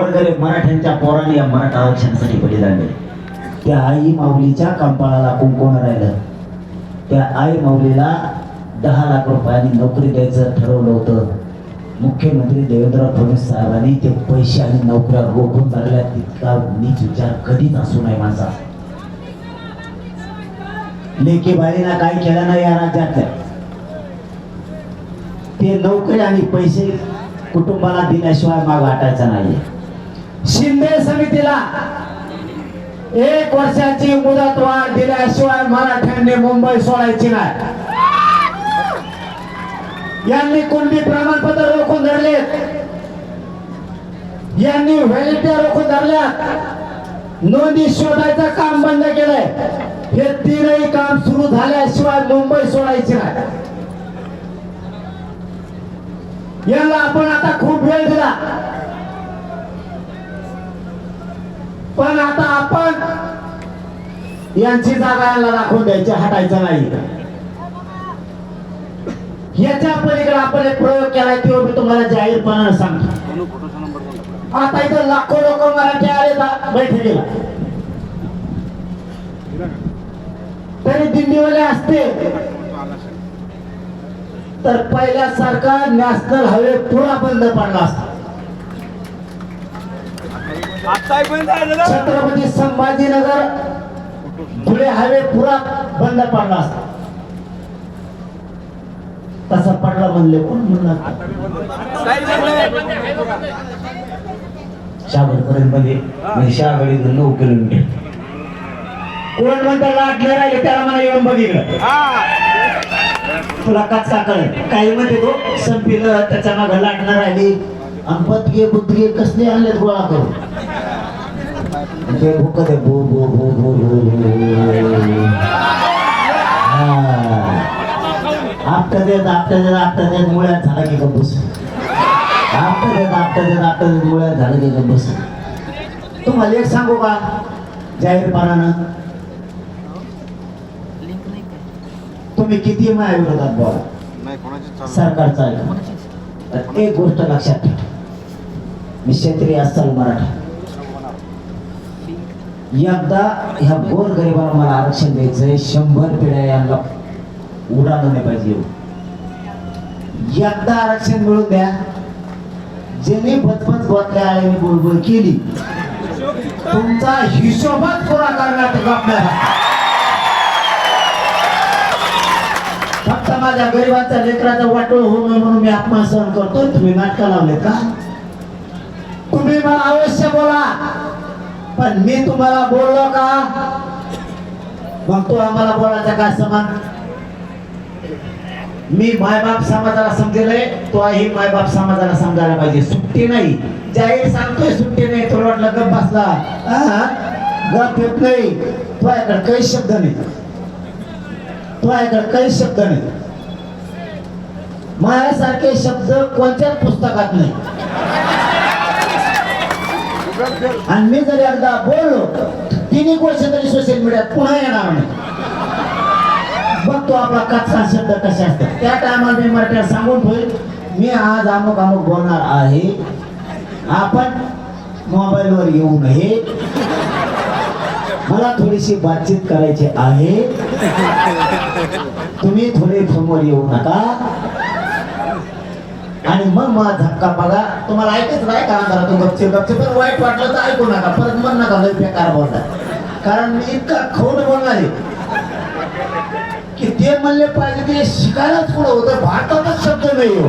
गरीब मराठ्यांच्या पोराने या मराठा आरक्षणासाठी बलिदान दिले. त्या आई माऊलीच्या कंपाळाला कुंकून राहिलं. त्या आई माऊलीला 10 लाख रुपयांनी नोकरी द्यायचं ठरवलं होतं. मुख्यमंत्री देवेंद्र फडणवीस साहेबांनी ते पैसे आणि नोकऱ्या रोखून धरल्या. तितका नीच विचार कधीच असू नये माझा. लेकी बाईला काय केलं नाही या राज्यात. ते नोकरी आणि पैसे कुटुंबाला दिल्याशिवाय माग हटायचा नाहीये. शिंदे समितीला 1 वर्षाची मुदतवाढ दिल्याशिवाय मराठ्यांनी मुंबई सोडायची नाही. यांनी कुणबी प्रमाणपत्र रोखून धरलेत. यांनी व्हॅलिडिटी रोखून धरल्यात. नोंदी शोधायचं काम बंद केलंय. हे तीनही काम सुरू झाल्याशिवाय मुंबई सोडायची नाही. याला आपण आता खूप वेळ दिला, पण आता आपण यांची जागा याला दाखवून द्यायची, हटायचं नाही. याच्या पलीकडे आपण एक प्रयोग केलाय तो मी तुम्हाला जाहीरपणाने सांगतो. आता इथं लाखो लोक मराठी आले बैठकीला, तरी दिंडीवाले असते तर पहिल्यासारखा नॅशनल हायवे पुरा बंद पडला असता. छत्रपती संभाजीनगर धुळे हायवे पुरा बंद पडला असता. तसा पडला म्हणले कोण म्हणला? शाबरपर्यंत मध्ये शहागडी 9 किलोमीटर. कोण म्हणता लाटले राहिले त्याला मला येऊन बघितलं. तुला कच्चा कळत काही म्हणते तो संपीलं त्याच्या मागे लाटणार राहिली. आणि पतगे बुतगे कसले आणले गोळा करून ते भुकत भो भो भो भो भो. आपटा देत मुळ्यात झाला की गप्पस. आपटा देत मुळ्यात झालं की गप्पस. तुम्हाला एक सांगू का जाहीरपणानं, तुम्ही किती माझ्या विरोधात बोला, सरकारचा आहे. एक गोष्ट लक्षात ठेवा, मी क्षेत्रीय असाल मराठा. एकदा ह्या गोर गरिबाला मला आरक्षण द्यायचंय. 100 पिढ्या यांना उडालं नाही पाहिजे. एकदा आरक्षण मिळून द्या. ज्यांनी बचपच गोतल्या आळ्याने बुळबुळ केली तुमचा हिशोबच पुरा करण्यात आपल्याला. फक्त माझ्या गरिबाचा लेकराचा वाटोळ होऊ नये म्हणून मी अपमान सहन करतोय. तुम्ही नाटक लावले का? तुम्ही मला अवश्य बोला, पण मी तुम्हाला बोललो का? मग तो आम्हाला बोलायचा काय समान? मी मायबाप समाजाला समजेलय, तो आई मायबाप समाजाला समजायला पाहिजे. सुट्टी नाही, जाहीर सांगतोय सुट्टी नाही. तुला वाटलं गप बसला, गप येत नाही. तुझ्याकडे काही शब्द नाही, तुझ्याकडे काही शब्द नाही. माझ्यासारखे शब्द कोणत्याच पुस्तकात नाही. आणि मी जर एकदा बोललो 3 वर्ष तरी सोशल मीडियात पुन्हा येणार नाही. बघतो आपला कच्चा शब्द कसे असतात. त्या टायमाला मी मराठीला सांगून ठेवेल, मी आज अमुक अमुक बोलणार आहे. आपण मोबाईलवर येऊ नये, मला थोडीशी बातचीत करायची आहे. तुम्ही थोडे फोनवर येऊ नका. आणि मग मला धक्का बघा. तुम्हाला ऐकच नाही का अंधारात गपचे पण वाईट वाटलं तर ऐकू नका. परत म्हण नका लय बेकार बोलता. कारण मी इतका खोट बोलणार आहे की ते म्हणले पाहिजे ते शिकायलाच पुढं होतं. भारतातच शब्द नाही हो.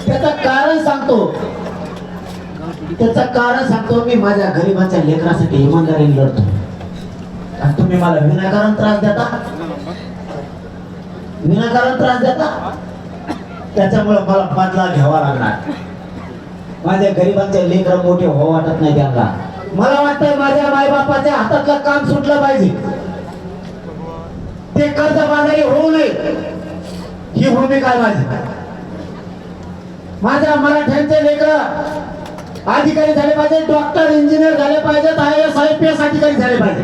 त्याचं कारण सांगतो. मी माझ्या गरिबाच्या लेकरासाठी इमानदारीने लढतो. आणि तुम्ही मला विनाकारण त्रास देता. त्याच्यामुळे मला बदला घ्यावा लागणार. माझ्या गरिबांचे लेकर मोठे हो वाटत नाही त्यांना. मला वाटतंय माझ्या मायबापाच्या हातातलं काम सुटलं पाहिजे. ते कर्जबाजारी होऊ नये ही भूमिका आहे माझी. माझ्या मराठ्यांचे लेकर अधिकारी झाले पाहिजे, डॉक्टर इंजिनियर झाले पाहिजेत, IAS IPS अधिकारी झाले पाहिजे.